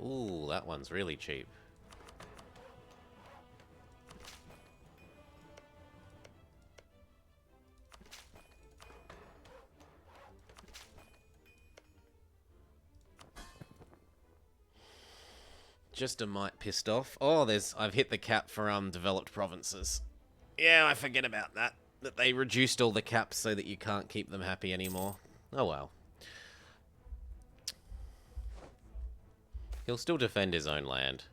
Ooh, that one's really cheap. Just a mite pissed off. Oh, I've hit the cap for developed provinces. Yeah, I forget about that. That they reduced all the caps so that you can't keep them happy anymore. Oh well. He'll still defend his own land.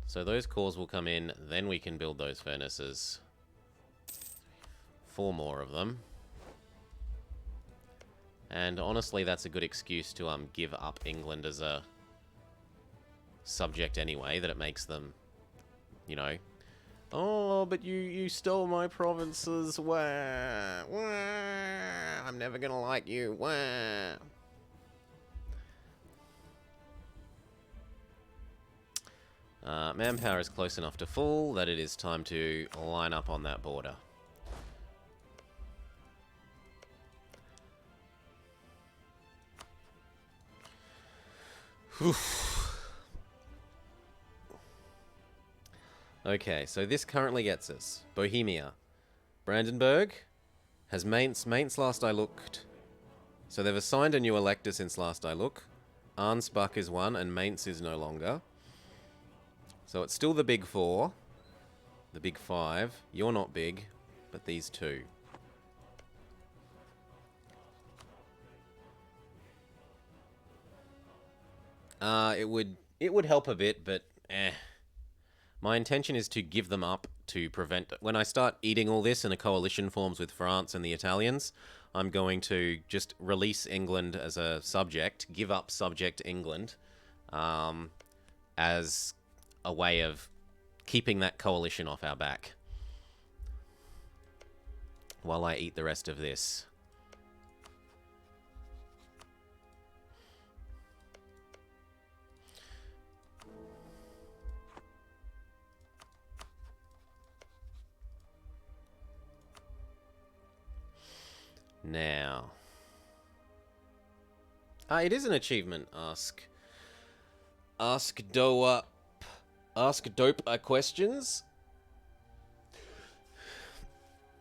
So those cores will come in, then we can build those furnaces. 4 more of them. And honestly, that's a good excuse to give up England as a subject anyway, that it makes them, you know, oh, but you stole my provinces, wah, wah, I'm never gonna like you, wah. Manpower is close enough to full that it is time to line up on that border. Okay, so this currently gets us Bohemia. Brandenburg has Mainz. Mainz last I looked. So they've assigned a new elector since last I look. Arnsbach is one and Mainz is no longer. So it's still the big 4. The big 5. You're not big, but these 2. It would help a bit, but my intention is to give them up to prevent... When I start eating all this and a coalition forms with France and the Italians, I'm going to just release England as a subject, give up subject England, as a way of keeping that coalition off our back while I eat the rest of this. Now, it is an achievement. Ask dope questions.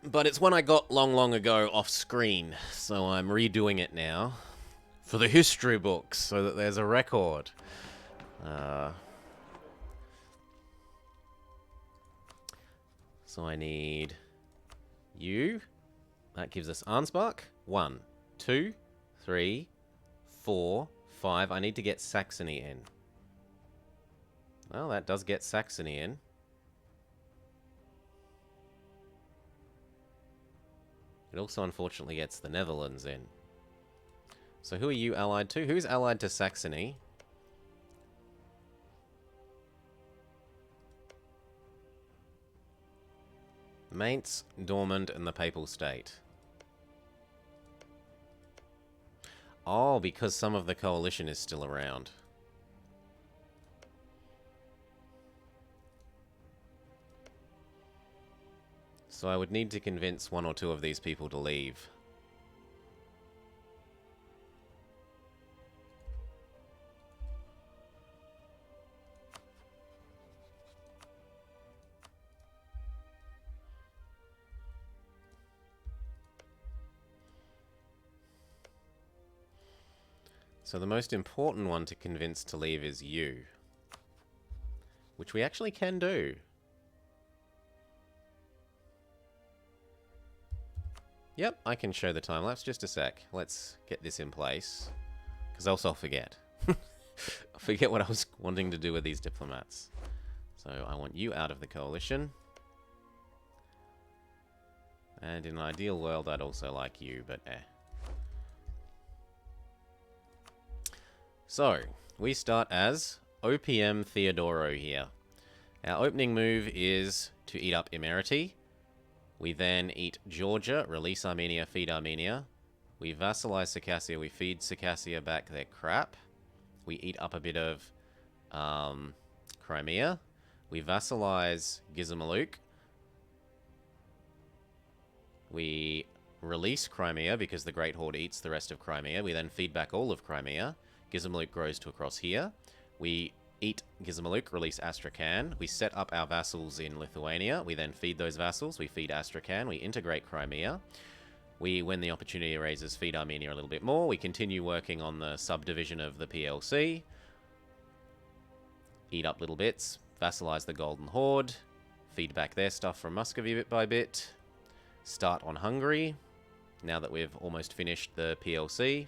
But it's one I got long ago off screen, so I'm redoing it now for the history books so that there's a record. So I need you. That gives us Arnsbach. 1, 2, 3, 4, 5. I need to get Saxony in. Well, that does get Saxony in. It also unfortunately gets the Netherlands in. So who are you allied to? Who's allied to Saxony? Mainz, Dortmund, and the Papal State. Oh, because some of the coalition is still around. So I would need to convince 1 or 2 of these people to leave. So the most important one to convince to leave is you. Which we actually can do. Yep, I can show the time lapse. Just a sec. Let's get this in place. Because else I'll forget. I'll forget what I was wanting to do with these diplomats. So I want you out of the coalition. And in an ideal world, I'd also like you, but So, we start as OPM Theodoro here. Our opening move is to eat up Imereti. We then eat Georgia, release Armenia, feed Armenia. We vassalize Circassia, we feed Circassia back their crap. We eat up a bit of Crimea. We vassalize Gizmaluk. We release Crimea because the Great Horde eats the rest of Crimea. We then feed back all of Crimea. Gizmaluk grows to across here. We eat Gizmaluk, release Astrakhan. We set up our vassals in Lithuania. We then feed those vassals. We feed Astrakhan. We integrate Crimea. We, when the opportunity arises, feed Armenia a little bit more. We continue working on the subdivision of the PLC. Eat up little bits. Vassalize the Golden Horde. Feed back their stuff from Muscovy bit by bit. Start on Hungary, now that we've almost finished the PLC.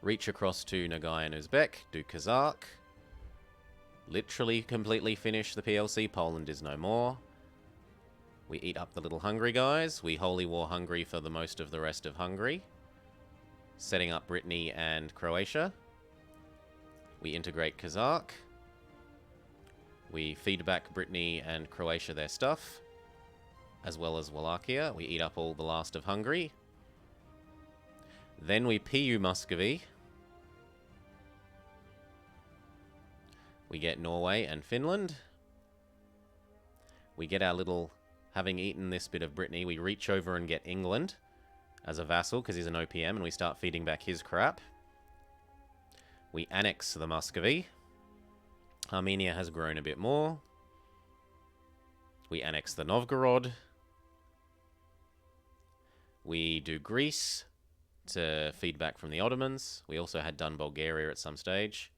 Reach across to Nogai and Uzbek, do Kazakh. Literally completely finish the PLC, Poland is no more. We eat up the little Hungary guys. We Holy War Hungary for the most of the rest of Hungary. Setting up Brittany and Croatia. We integrate Kazakh. We feed back Brittany and Croatia their stuff, as well as Wallachia. We eat up all the last of Hungary. Then we PU Muscovy. We get Norway and Finland. We get our little... Having eaten this bit of Brittany, we reach over and get England as a vassal, because he's an OPM, and we start feeding back his crap. We annex the Muscovy. Armenia has grown a bit more. We annex the Novgorod. We do Greece to feedback from the Ottomans. We also had done Bulgaria at some stage.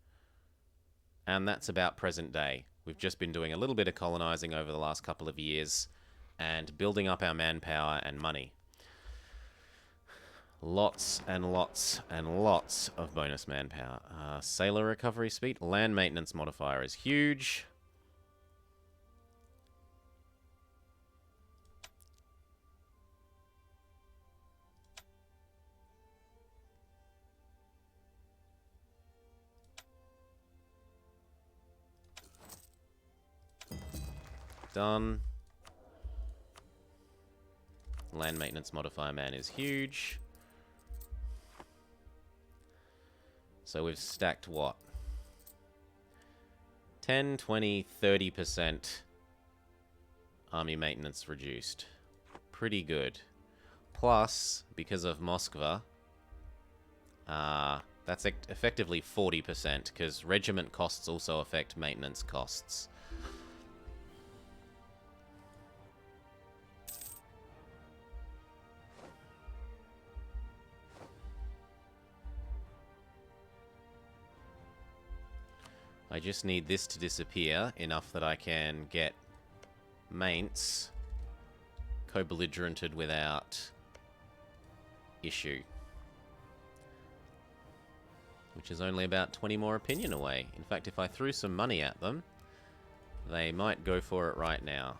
And that's about present day. We've just been doing a little bit of colonizing over the last couple of years and building up our manpower and money. Lots and lots and lots of bonus manpower. Sailor recovery speed. Land maintenance modifier is huge. Done. Land maintenance modifier man is huge. So we've stacked what? 10, 20, 30% army maintenance reduced. Pretty good. Plus, because of Moskva, that's effectively 40%, because regiment costs also affect maintenance costs. I just need this to disappear enough that I can get Mainz co-belligerented without issue. Which is only about 20 more opinion away. In fact, if I threw some money at them, they might go for it right now.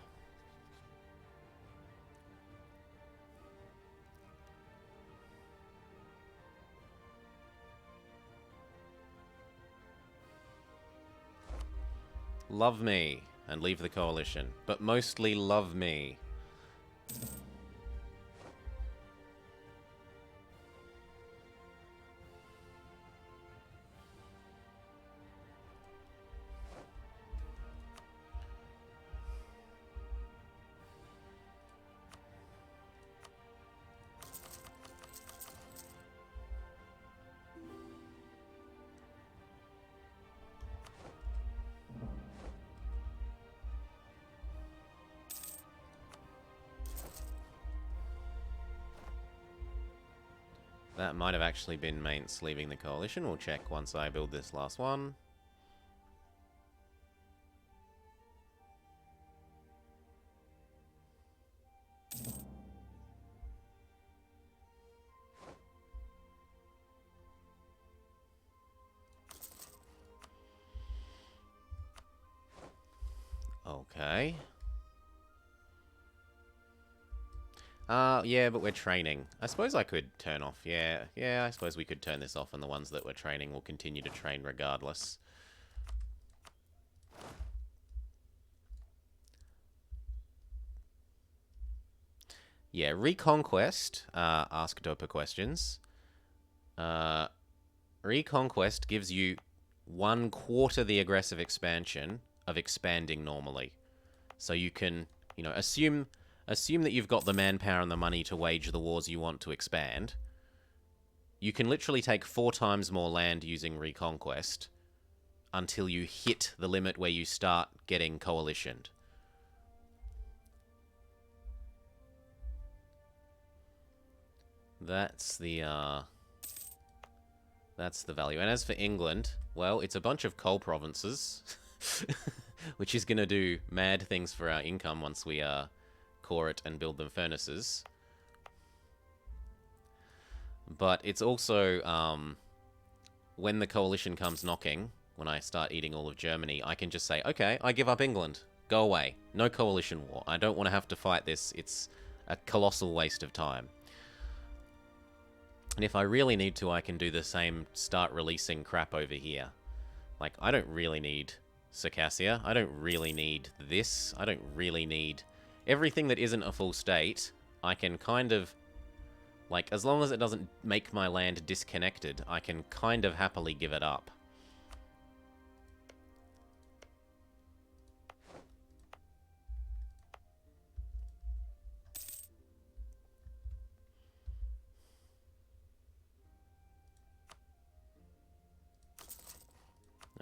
Love me and leave the coalition, but mostly love me. That might have actually been Mainz leaving the coalition. We'll check once I build this last one. Okay. Yeah, but we're training. I suppose I could turn off. Yeah, I suppose we could turn this off, and the ones that we're training will continue to train regardless. Yeah, Reconquest, ask Dopa questions. Reconquest gives you 1/4 the aggressive expansion of expanding normally. So you can, assume assume that you've got the manpower and the money to wage the wars you want to expand. You can literally take 4 times more land using Reconquest until you hit the limit where you start getting coalitioned. That's the value. And as for England, well, it's a bunch of coal provinces, which is going to do mad things for our income once we core it and build them furnaces. But it's also, when the coalition comes knocking, when I start eating all of Germany, I can just say, okay, I give up England. Go away. No coalition war. I don't want to have to fight this. It's a colossal waste of time. And if I really need to, I can do the same, start releasing crap over here. Like, I don't really need Circassia. I don't really need this. I don't really need... Everything that isn't a full state, I can kind of... Like, as long as it doesn't make my land disconnected, I can kind of happily give it up.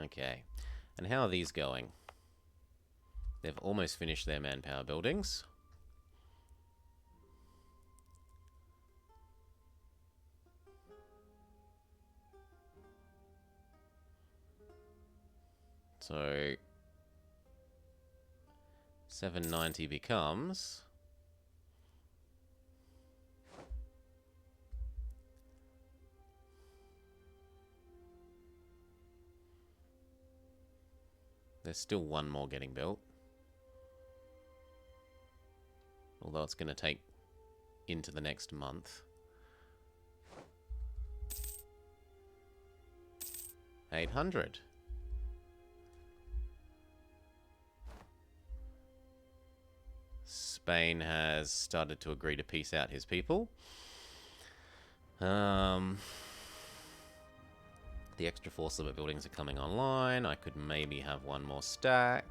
Okay, and how are these going? They've almost finished their manpower buildings. So 790 becomes... There's still one more getting built. Although it's going to take into the next month. 800. Spain has started to agree to peace out his people. The extra 4 silver buildings are coming online. I could maybe have one more stack.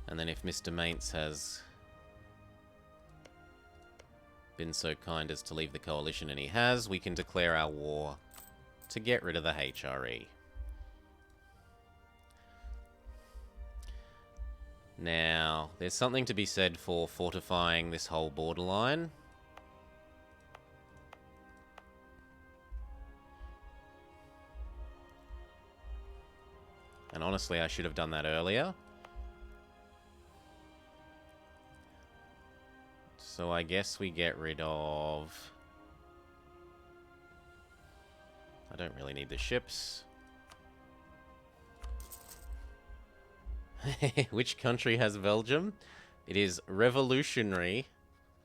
And then if Mr. Mainz has been so kind as to leave the coalition, and he has, we can declare our war to get rid of the HRE. Now, there's something to be said for fortifying this whole borderline. And honestly, I should have done that earlier. So I guess we get rid of... I don't really need the ships. Which country has Belgium? It is revolutionary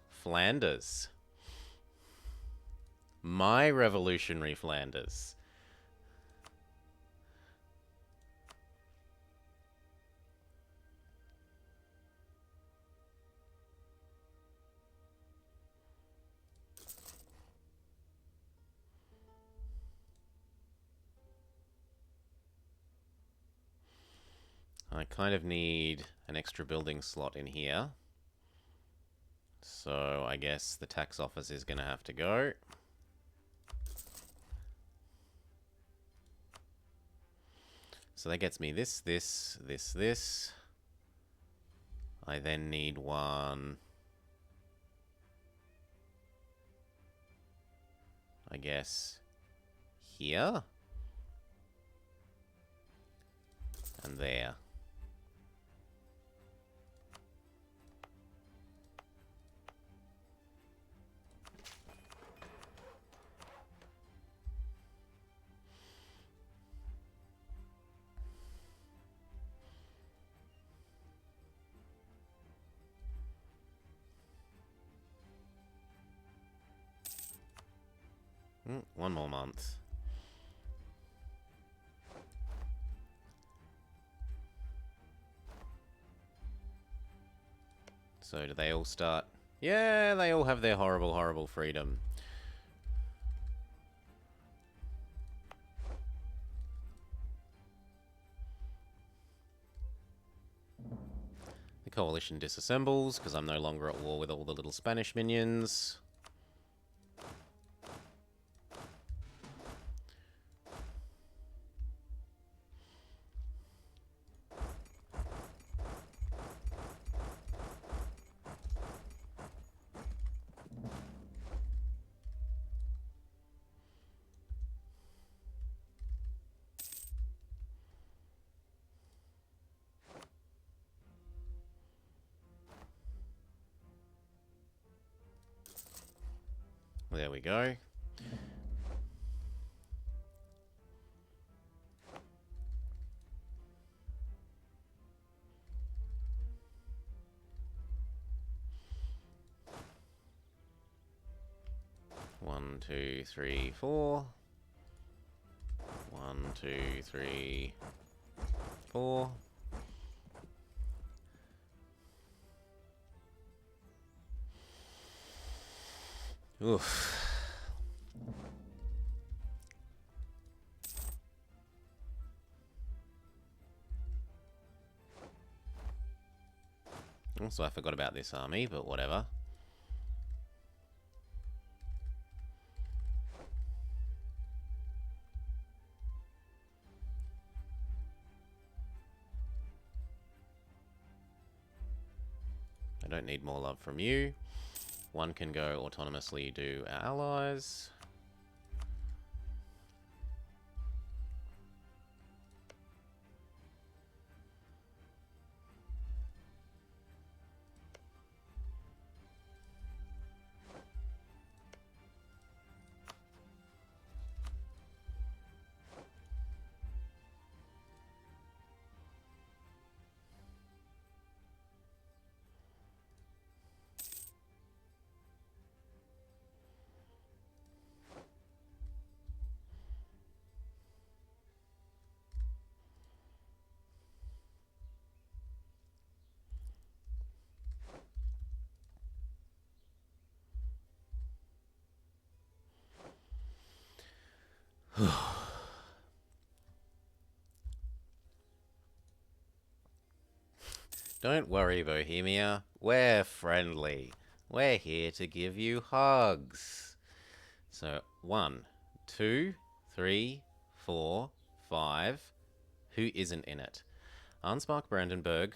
Flanders. My revolutionary Flanders. I kind of need an extra building slot in here. So I guess the tax office is going to have to go. So that gets me this. I then need one, I guess, here. And there. One more month. So do they all start? Yeah, they all have their horrible, horrible freedom. coalition disassembles, because I'm no longer at war with all the little Spanish minions. There we go. One, two, three, four. 1, 2, 3, 4. Oof. Also, I forgot about this army, but whatever. I don't need more love from you. One can go autonomously do our allies. Don't worry, Bohemia. We're friendly. We're here to give you hugs. So, 1, 2, 3, 4, 5. Who isn't in it? Arnsbach, Brandenburg,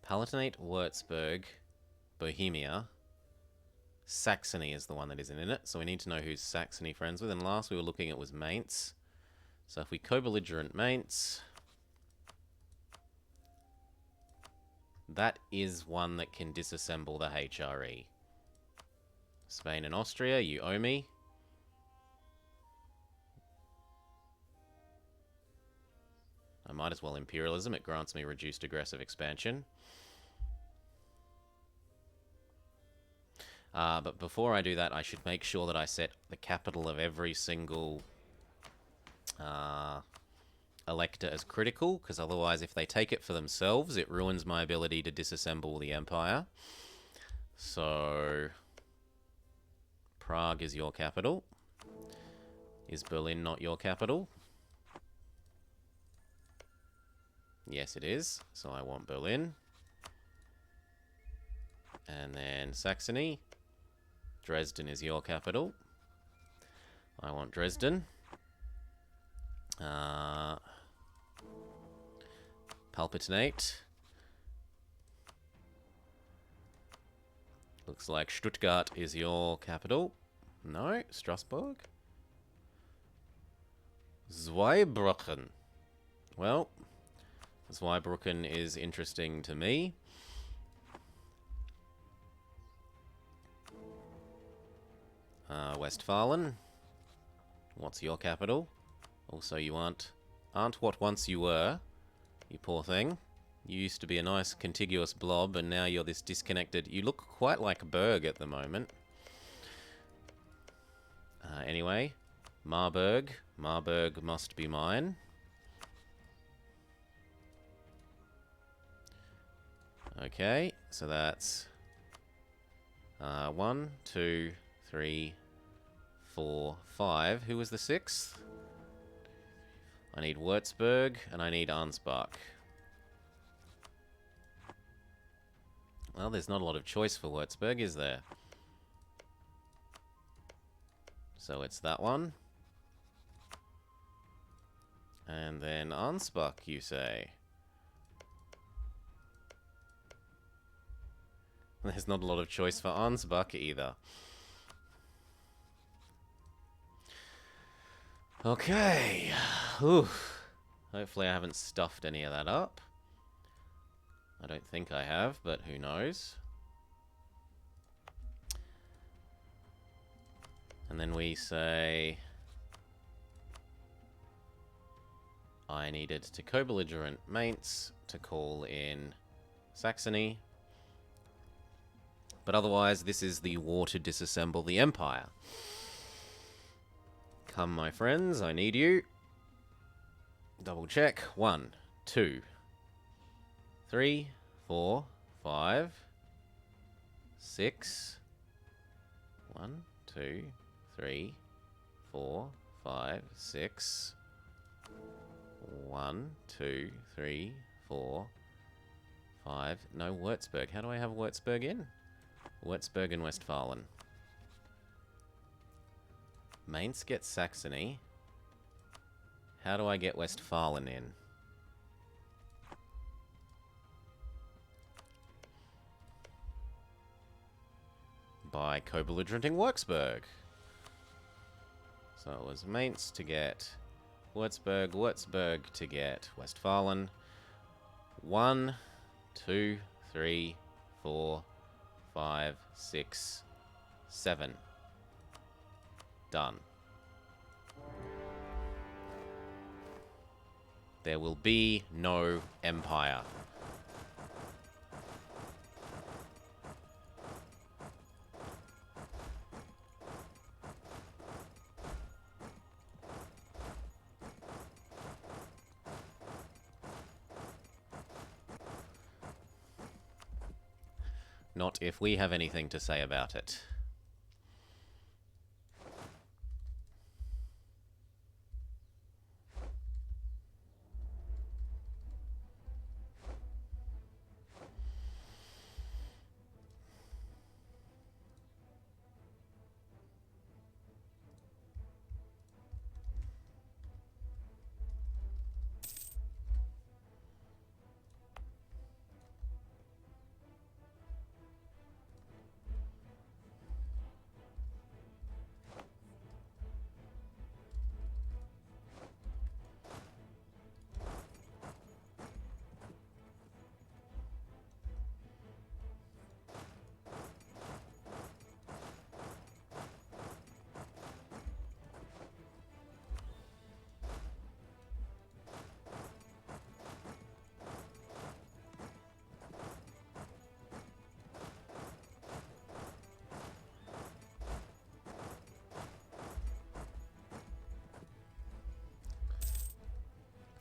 Palatinate, Würzburg, Bohemia. Saxony is the one that isn't in it, so we need to know who's Saxony friends with. And last we were looking at was Mainz. So if we co-belligerent Mainz, that is one that can disassemble the HRE. Spain and Austria, you owe me. I might as well imperialism, it grants me reduced aggressive expansion. But before I do that, I should make sure that I set the capital of every single elector as critical, because otherwise if they take it for themselves, it ruins my ability to disassemble the empire. So, Prague is your capital. Is Berlin not your capital? Yes, it is. So I want Berlin. And then Saxony. Dresden is your capital. I want Dresden. Palatinate. Looks like Stuttgart is your capital. No, Strasbourg. Zweibrücken. Well, Zweibrücken is interesting to me. Westphalen. What's your capital? Also, you aren't what once you were. You poor thing. You used to be a nice contiguous blob, and now you're this disconnected... You look quite like Berg at the moment. Anyway, Marburg. Marburg must be mine. Okay, so that's 1, 2, 3, 4, 5. Who was the 6th? I need Würzburg, and I need Arnsbach. Well, there's not a lot of choice for Würzburg, is there? So it's that one. And then Ansbach, you say? There's not a lot of choice for Ansbach either. Okay. Oof. Hopefully I haven't stuffed any of that up. I don't think I have, but who knows? And then we say... I needed to co-belligerent Mainz to call in Saxony. But otherwise, this is the war to disassemble the Empire. Come, my friends, I need you. Double check. 1, 2, 3, 4, 5, 6. 1, 2, 3, 4, 5, 6. 1, 2, 3, 4, 5. No, Würzburg. How do I have Würzburg in? Würzburg and Westphalen. Mainz gets Saxony. How do I get Westphalen in? By co-belligerenting Würzburg. So it was Mainz to get Würzburg, Würzburg to get Westphalen. 1, 2, 3, 4, 5, 6, 7. Done. There will be no empire. Not if we have anything to say about it.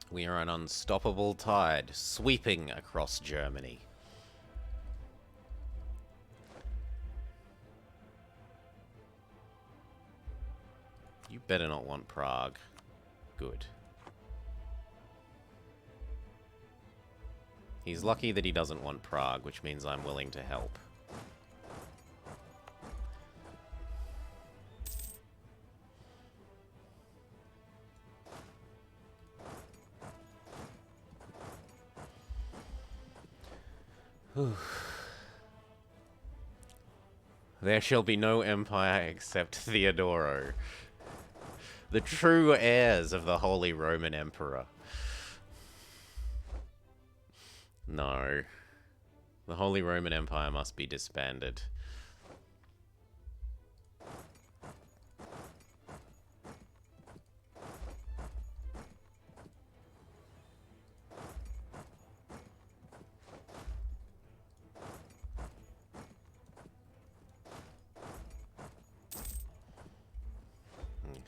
We are an unstoppable tide sweeping across Germany. You better not want Prague. Good. He's lucky that he doesn't want Prague, which means I'm willing to help. There shall be no empire except Theodoro. The true heirs of the Holy Roman Emperor. No. The Holy Roman Empire must be disbanded.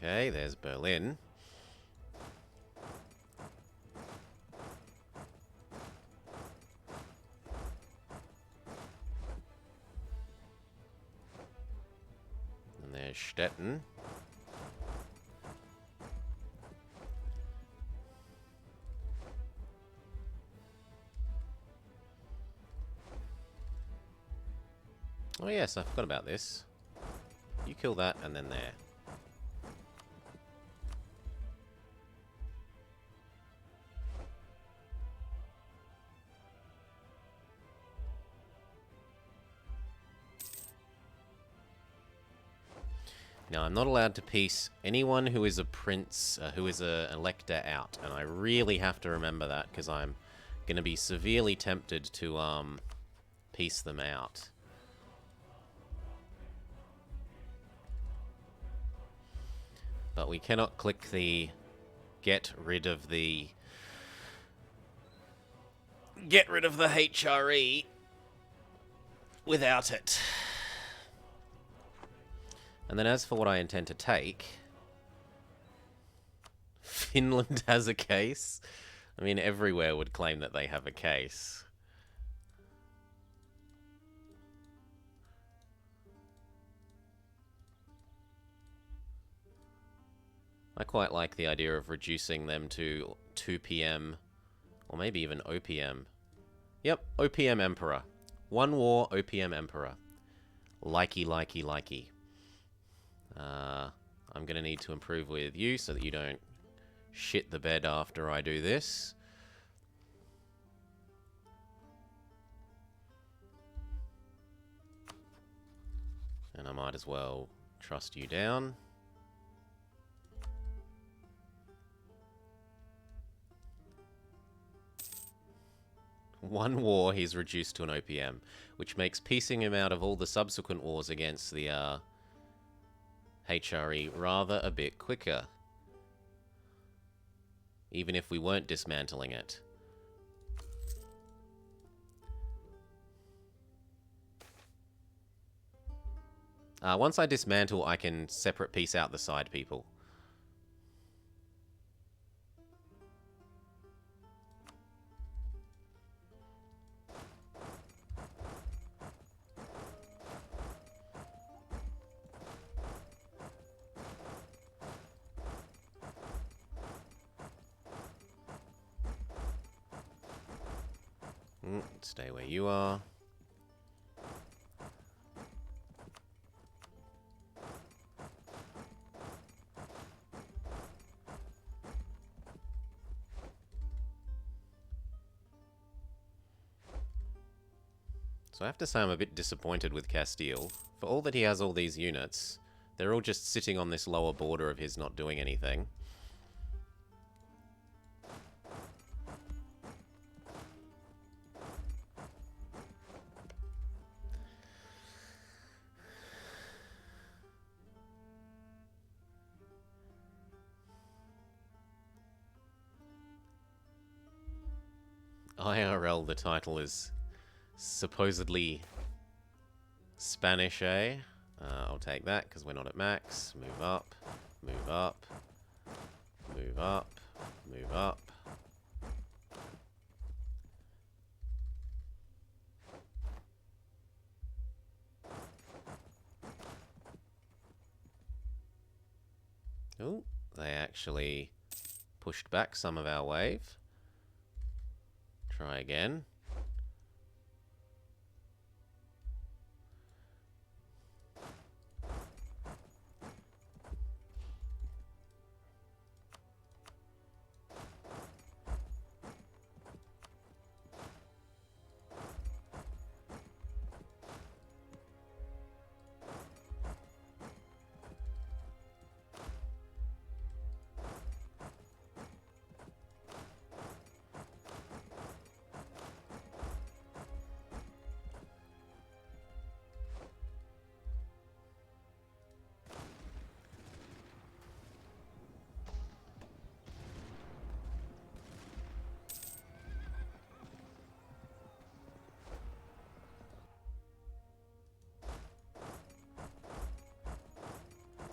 Okay, there's Berlin. And there's Stettin. Oh yes, I forgot about this. You kill that and then there. Now, I'm not allowed to piece anyone who is a prince, who is an elector out, and I really have to remember that, because I'm going to be severely tempted to piece them out. But we cannot click the get rid of the HRE without it. And then as for what I intend to take, Finland has a case. I mean, everywhere would claim that they have a case. I quite like the idea of reducing them to 2 PM, or maybe even OPM. Yep, OPM Emperor. One war, OPM Emperor. Likey, likey, likey. I'm going to need to improve with you so that you don't shit the bed after I do this. And I might as well trust you down. One war, he's reduced to an OPM, which makes piecing him out of all the subsequent wars against the HRE rather a bit quicker. Even if we weren't dismantling it. Once I dismantle, I can separate piece out the side people. Stay where you are. So I have to say I'm a bit disappointed with Castile. For all that he has all these units, they're all just sitting on this lower border of his not doing anything. IRL, the title is supposedly Spanish, eh? I'll take that because we're not at max. Move up, move up, move up, move up. Oh, they actually pushed back some of our wave. Try again.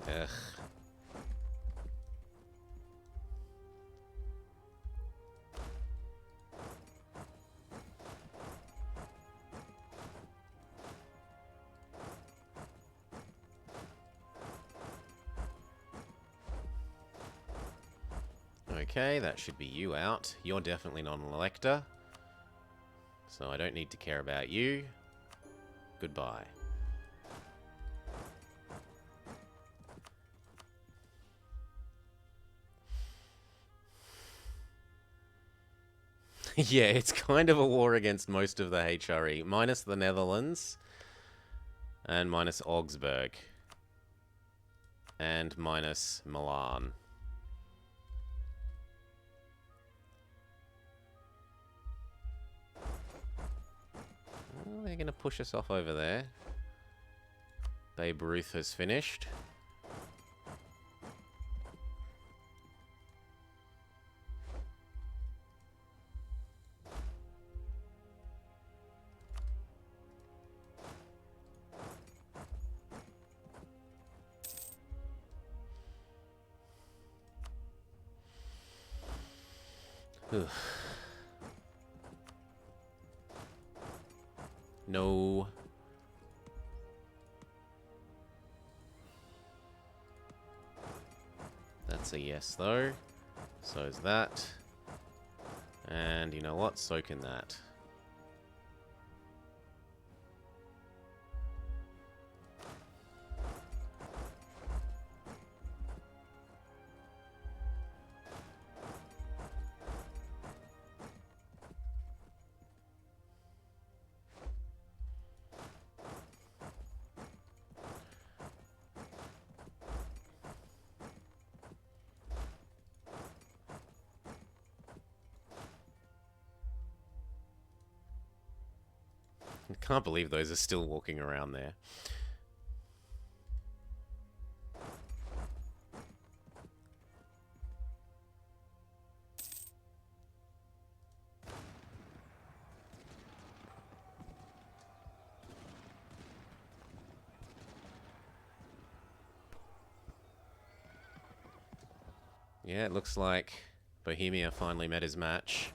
Ugh. Okay, that should be you out. You're definitely not an elector, so I don't need to care about you. Goodbye. Yeah, it's kind of a war against most of the HRE, minus the Netherlands, and minus Augsburg, and minus Milan. Oh, they're going to push us off over there. Babe Ruth has finished. Ugh. No. That's a yes, though. So is that. And you know what? So can that. I can't believe those are still walking around there. Yeah, it looks like Bohemia finally met his match.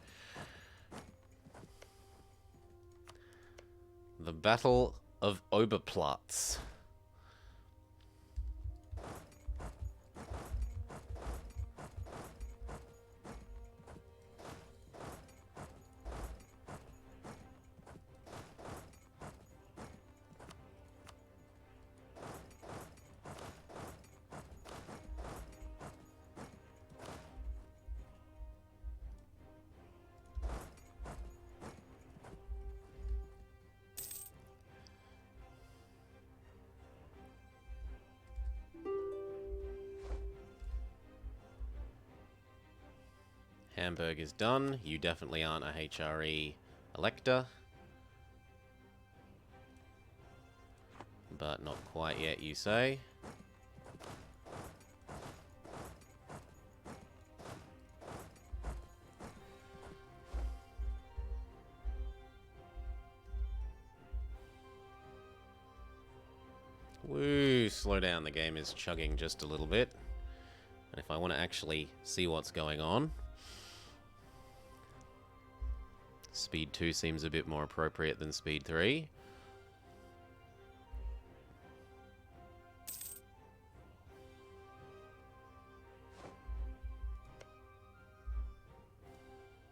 The Battle of Oberplatz. Hamburg is done. You definitely aren't a HRE elector. But not quite yet, you say. Woo, slow down. The game is chugging just a little bit. And if I want to actually see what's going on, Speed 2 seems a bit more appropriate than Speed 3.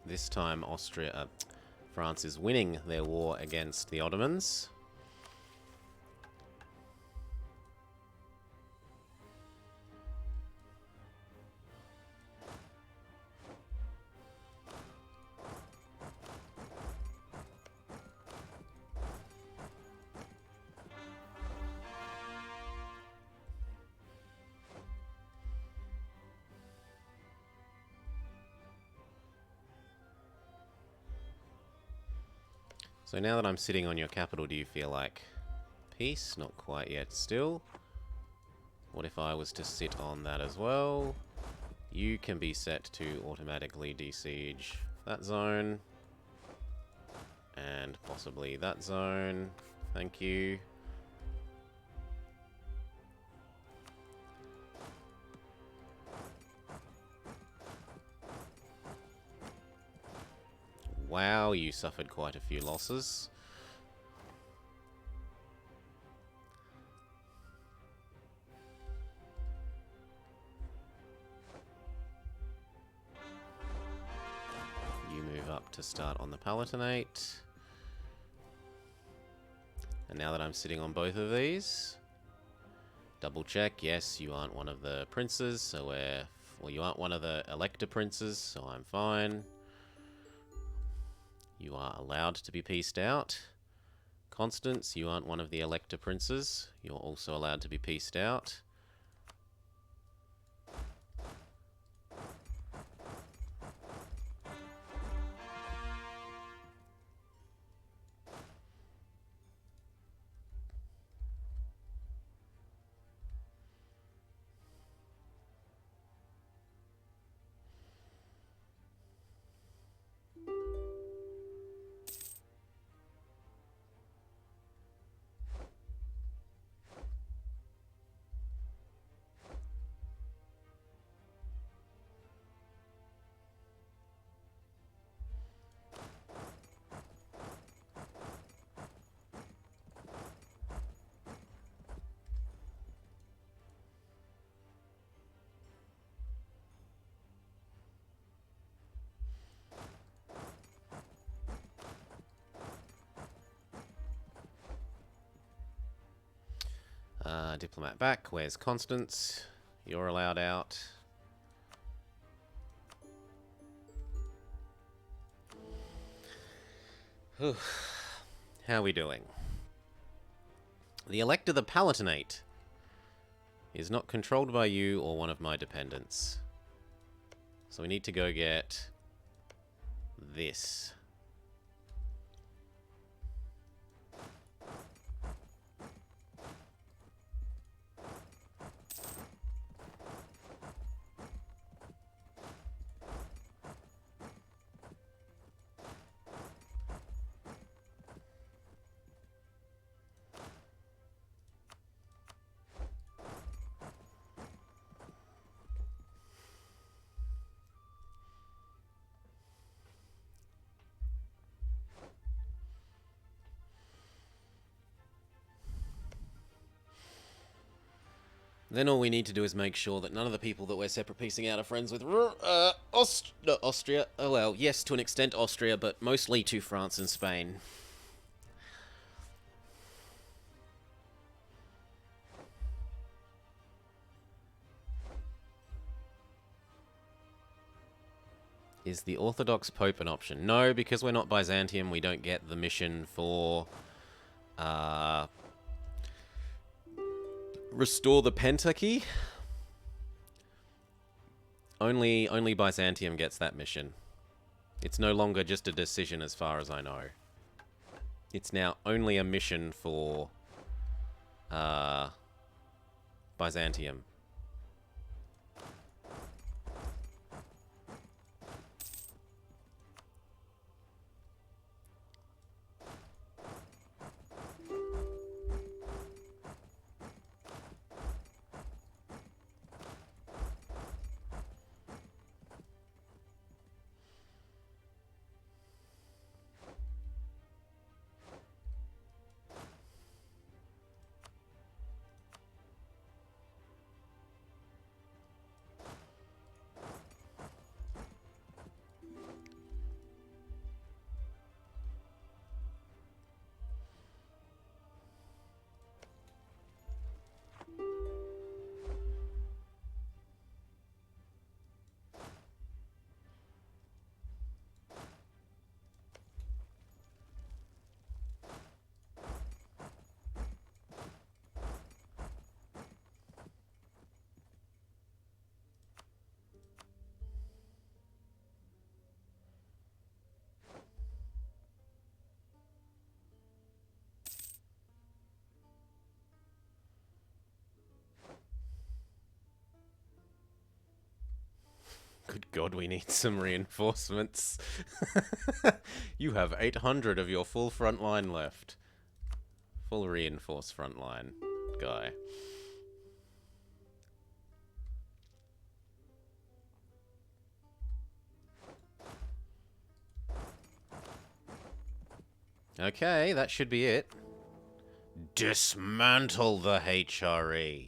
This time France is winning their war against the Ottomans. So now that I'm sitting on your capital, do you feel like peace? Not quite yet still. What if I was to sit on that as well? You can be set to automatically de-siege that zone. And possibly that zone. Thank you. Wow, you suffered quite a few losses. You move up to start on the Palatinate. And now that I'm sitting on both of these, double check, yes, you aren't one of the princes, so well, you aren't one of the elector princes, so I'm fine. You are allowed to be pieced out. Constance, you aren't one of the Elector Princes. You're also allowed to be pieced out. Diplomat back. Where's Constance? You're allowed out. How are we doing? The Elector the Palatinate is not controlled by you or one of my dependents. So we need to go get this. Then all we need to do is make sure that none of the people that we're separate piecing out are friends with Austria. Oh well, yes, to an extent Austria, but mostly to France and Spain. Is the Orthodox Pope an option? No, because we're not Byzantium, we don't get the mission for restore the Pentarchy. Only Byzantium gets that mission. It's no longer just a decision as far as I know. It's now only a mission for Byzantium. Good God, we need some reinforcements. You have 800 of your full front line left. Full reinforced front line guy. Okay, that should be it. Dismantle the HRE.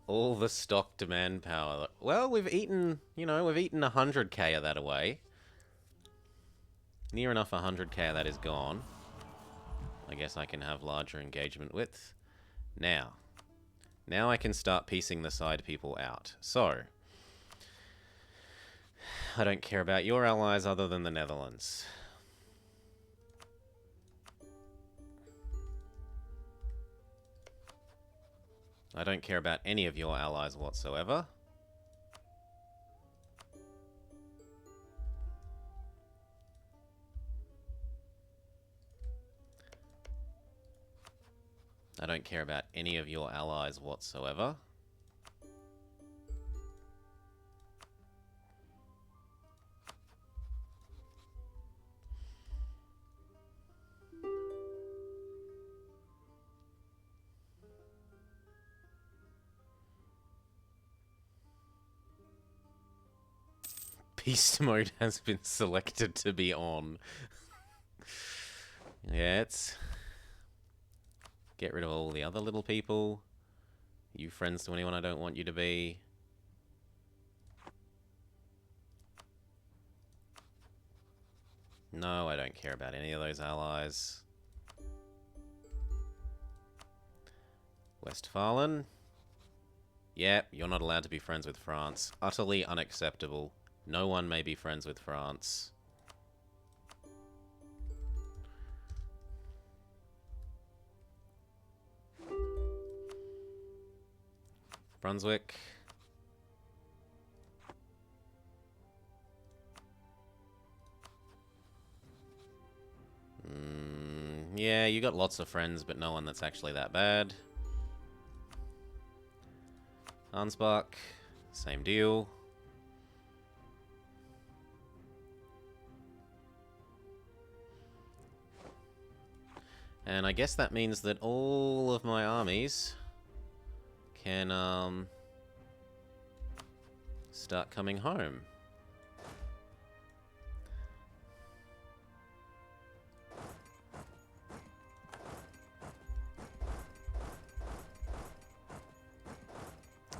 All the stock demand power. Well, we've eaten, we've eaten 100k of that away. Near enough 100k of that is gone. I guess I can have larger engagement width. Now I can start piecing the side people out. So, I don't care about your allies other than the Netherlands. I don't care about any of your allies whatsoever. I don't care about any of your allies whatsoever. Beast mode has been selected to be on. Yeah, it's... Get rid of all the other little people. Are you friends to anyone I don't want you to be? No, I don't care about any of those allies. Westphalen. Yep, you're not allowed to be friends with France. Utterly unacceptable. No one may be friends with France. Brunswick. Yeah, you got lots of friends, but no one that's actually that bad. Ansbach. Same deal. And I guess that means that all of my armies can, start coming home.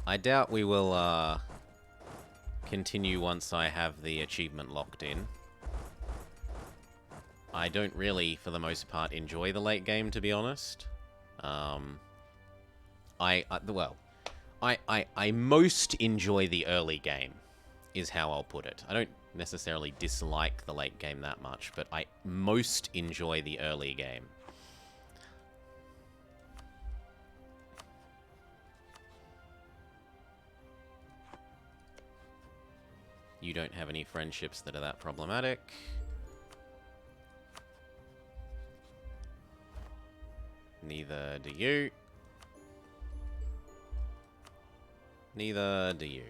I doubt we will, continue once I have the achievement locked in. I don't really, for the most part, enjoy the late game, to be honest. I most enjoy the early game, is how I'll put it. I don't necessarily dislike the late game that much, but I most enjoy the early game. You don't have any friendships that are that problematic. Neither do you. Neither do you.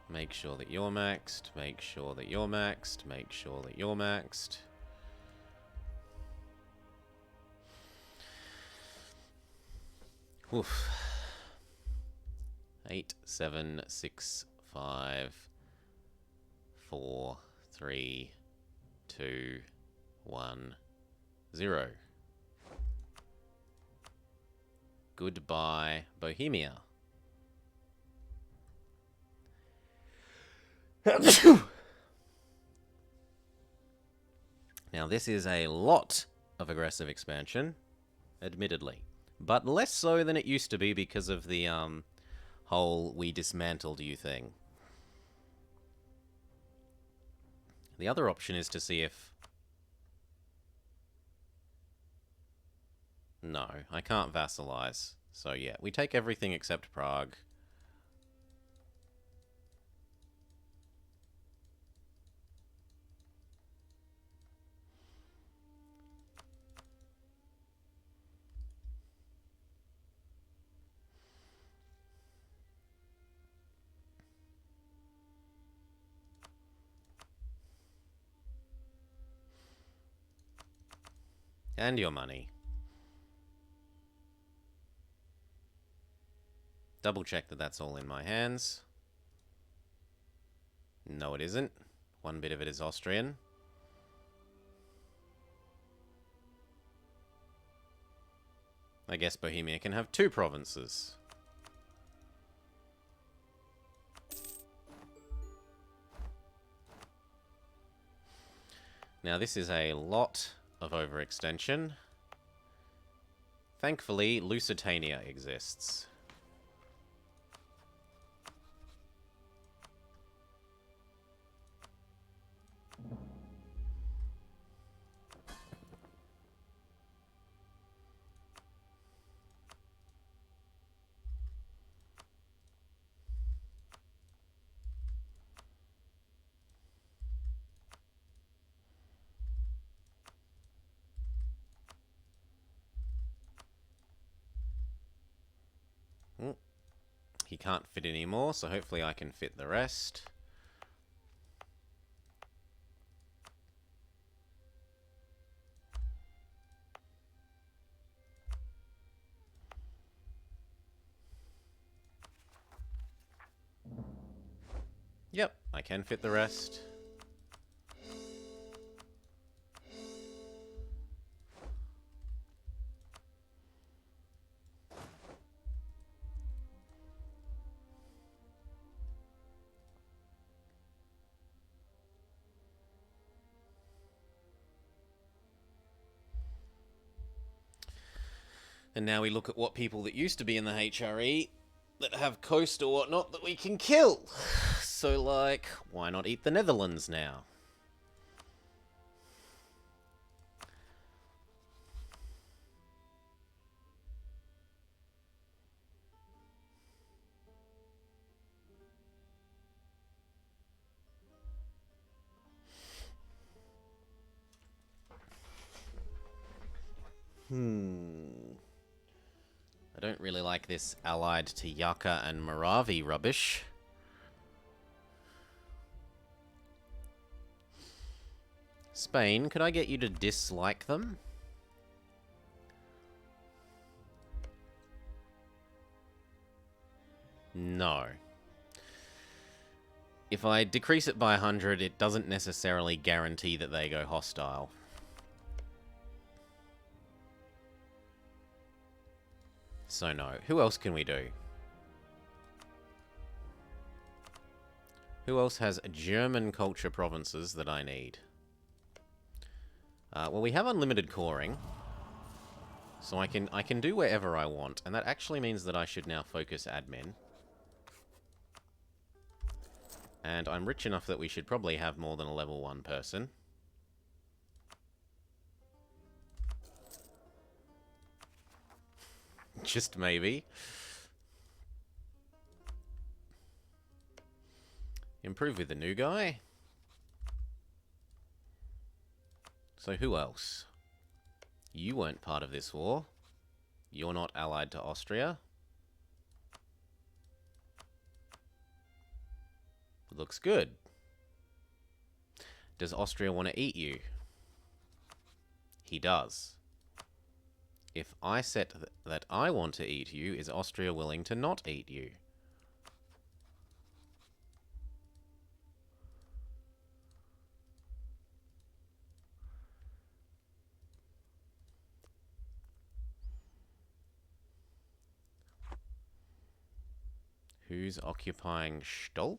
Make sure that you're maxed. Make sure that you're maxed. Make sure that you're maxed. Oof. 8, 7, 6, 5, 4, 3, 2, 1, 0. Goodbye, Bohemia. Now, this is a lot of aggressive expansion, admittedly. But less so than it used to be because of the, whole we dismantled you thing. The other option is to see if... No, I can't vassalize. So yeah, we take everything except Prague. And your money. Double check that that's all in my hands. No, it isn't. One bit of it is Austrian. I guess Bohemia can have 2 provinces. Now this is a lot of overextension. Thankfully, Lusitania exists. He can't fit anymore, so hopefully I can fit the rest. Yep, I can fit the rest. And now we look at what people that used to be in the HRE that have coast or whatnot that we can kill. So, like, why not eat the Netherlands now? I don't really like this allied to Yaka and Moravi rubbish. Spain, could I get you to dislike them? No. If I decrease it by 100, it doesn't necessarily guarantee that they go hostile. So no. Who else can we do? Who else has German culture provinces that I need? Well, we have unlimited coring. So I can do wherever I want. And that actually means that I should now focus admin. And I'm rich enough that we should probably have more than a level 1 person. Just maybe. Improve with the new guy. So who else? You weren't part of this war. You're not allied to Austria. Looks good. Does Austria want to eat you? He does. If I set that I want to eat you, is Austria willing to not eat you? Who's occupying Stolp?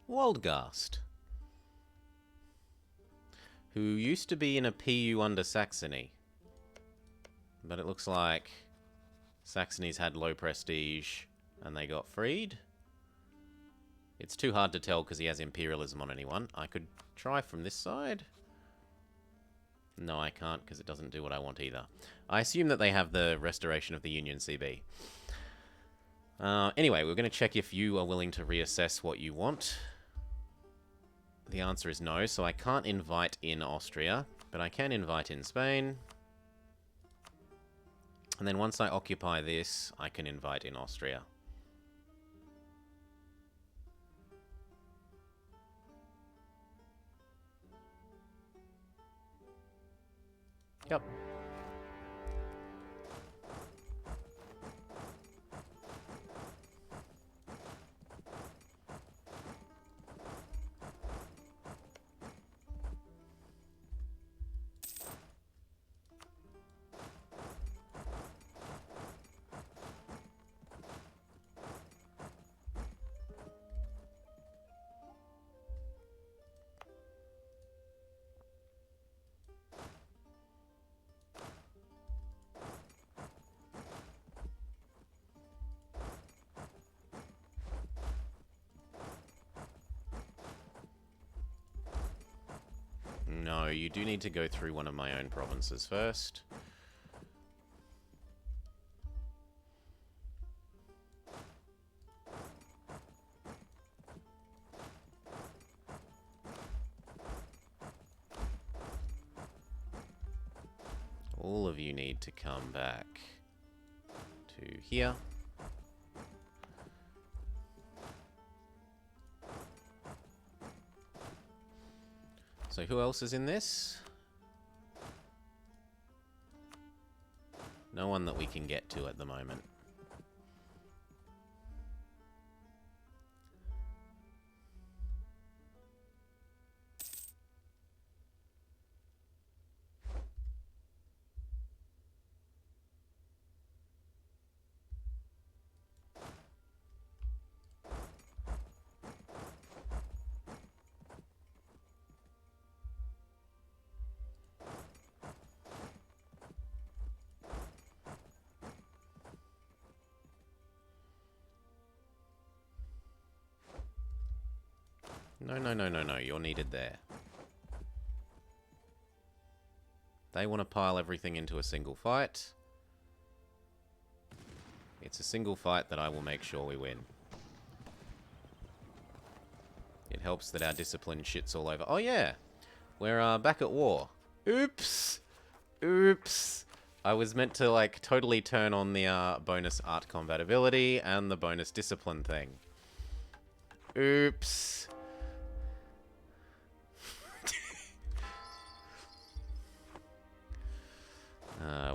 Waldgast. Who used to be in a PU under Saxony. But it looks like Saxony's had low prestige and they got freed. It's too hard to tell because he has imperialism on anyone. I could try from this side. No, I can't because it doesn't do what I want either. I assume that they have the restoration of the Union CB. Anyway, we're going to check if you are willing to reassess what you want. The answer is no, so I can't invite in Austria, but I can invite in Spain. And then once I occupy this, I can invite in Austria. Yep. No, you do need to go through one of my own provinces first. All of you need to come back to here. So who else is in this? No one that we can get to at the moment. No, you're needed there. They want to pile everything into a single fight. It's a single fight that I will make sure we win. It helps that our discipline shits all over. Oh yeah! We're back at war. Oops! Oops! I was meant to, like, totally turn on the bonus art compatibility and the bonus discipline thing. Oops!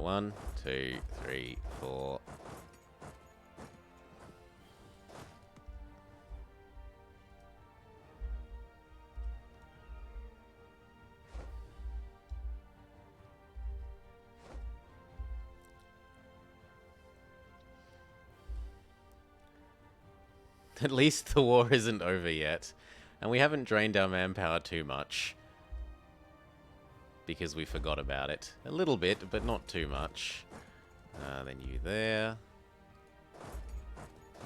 1, 2, 3, 4. At least the war isn't over yet. And we haven't drained our manpower too much. Because we forgot about it. A little bit, but not too much. Then you there.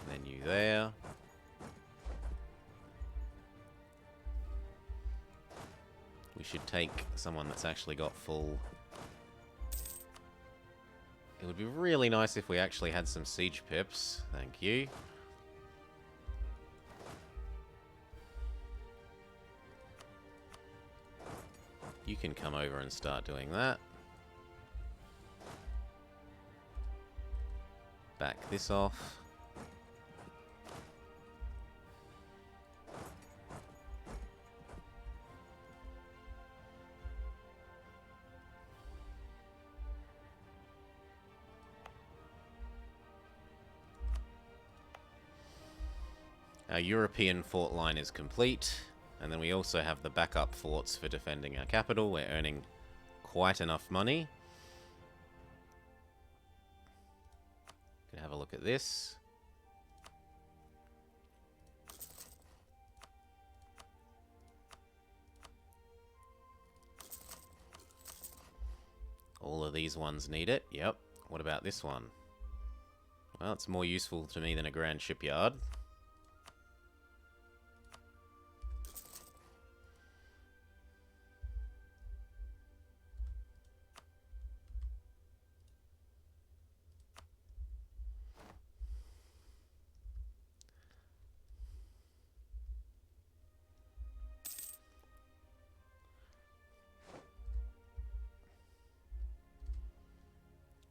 Then you there. We should take someone that's actually got full... It would be really nice if we actually had some siege pips. Thank you. You can come over and start doing that. Back this off. Our European fort line is complete. And then we also have the backup forts for defending our capital. We're earning quite enough money. Can have a look at this. All of these ones need it. Yep. What about this one? Well, it's more useful to me than a grand shipyard.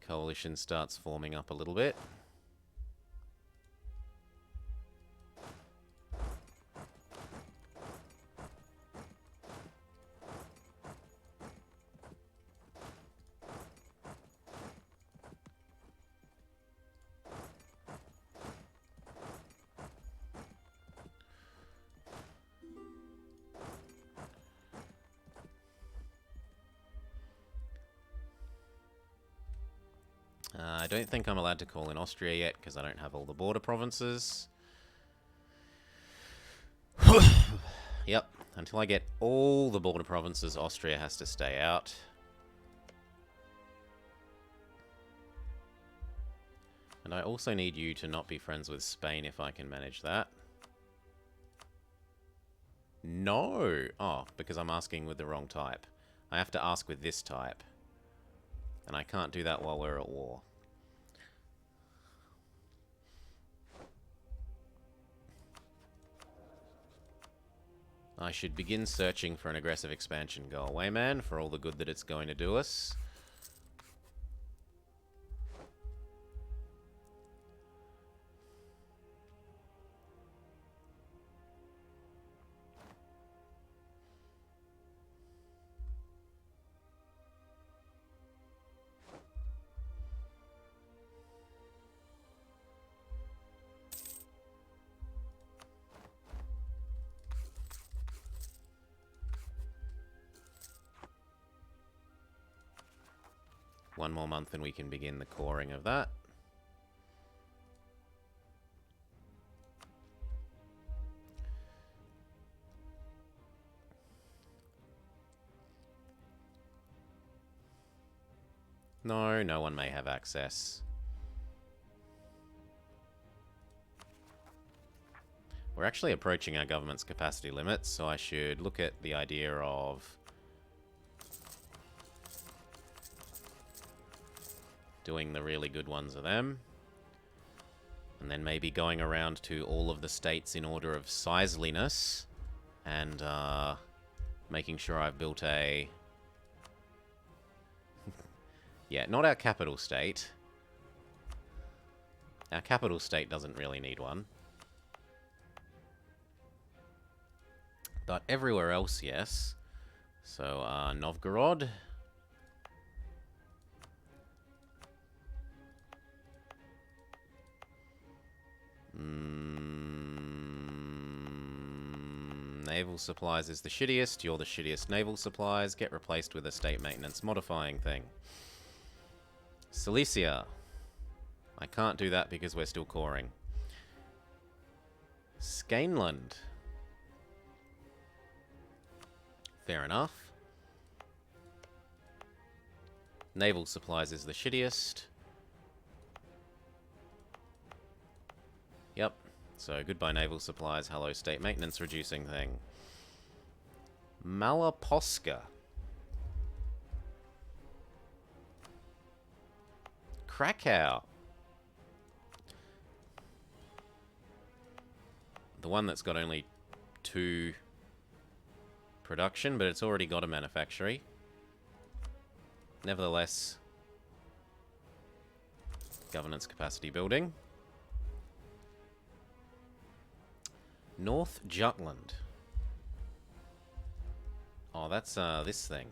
Coalition starts forming up a little bit. I don't think I'm allowed to call in Austria yet because I don't have all the border provinces. Yep, until I get all the border provinces, Austria has to stay out. And I also need you to not be friends with Spain if I can manage that. No! Oh, because I'm asking with the wrong type. I have to ask with this type. And I can't do that while we're at war. I should begin searching for an aggressive expansion. Go away, man, for all the good that it's going to do us. One more month and we can begin the coring of that. No, no one may have access. We're actually approaching our government's capacity limits, so I should look at the idea of doing the really good ones of them. And then maybe going around to all of the states in order of sizeliness. And making sure I've built a... yeah, not our capital state. Our capital state doesn't really need one. But everywhere else, yes. So, Novgorod... Naval supplies is the shittiest. You're the shittiest naval supplies. Get replaced with a state maintenance modifying thing. Silesia. I can't do that because we're still coring. Skaneland. Fair enough. Naval supplies is the shittiest. Yep. So, goodbye naval supplies, hello state maintenance reducing thing. Malaposka. Krakow. The one that's got only 2 production, but it's already got a manufactory. Nevertheless, governance capacity building. North Jutland. Oh, that's this thing.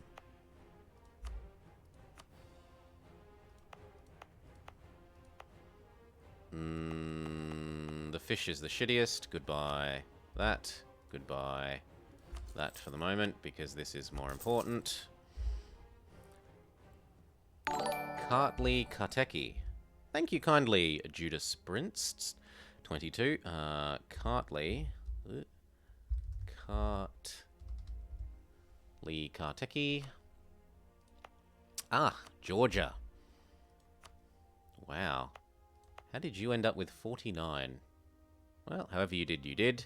The fish is the shittiest. Goodbye that. Goodbye that for the moment, because this is more important. Kartli Karteki. Thank you kindly, Judas Sprints. 22. Kartli. Kartli Karteki. Ah, Georgia. Wow. How did you end up with 49? Well, however you did, you did.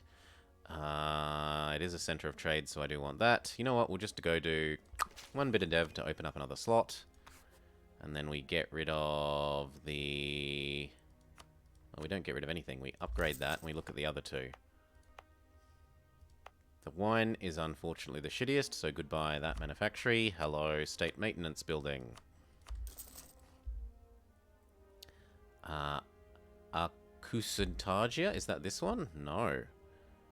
It is a center of trade, so I do want that. You know what? We'll just go do 1 bit of dev to open up another slot. And then we get rid of the... well, we don't get rid of anything. We upgrade that and we look at the other 2. The wine is unfortunately the shittiest, so goodbye that manufactory. Hello, state maintenance building. Akusantagia? Is that this one? No.